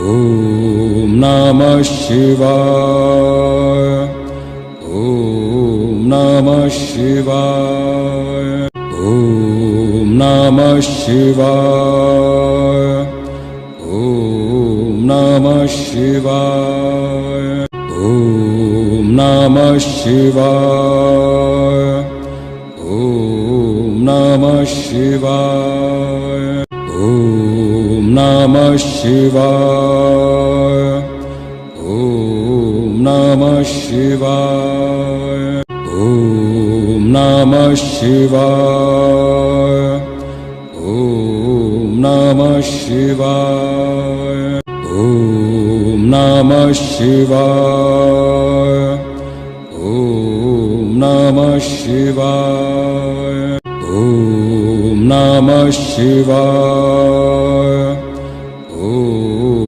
Om Namah Shivaya. Om Namah Shivaya. Om Namah Shivaya. Om Namah Shivaya. Om Namah Shivaya. Om Namah Shivaya. Om Namah Shivaya. Om Namah Shivaya. Om Namah Shivaya. Om Namah Shivaya. Om Namah Shivaya. Om Namah Shivaya. Om Namah Shivaya.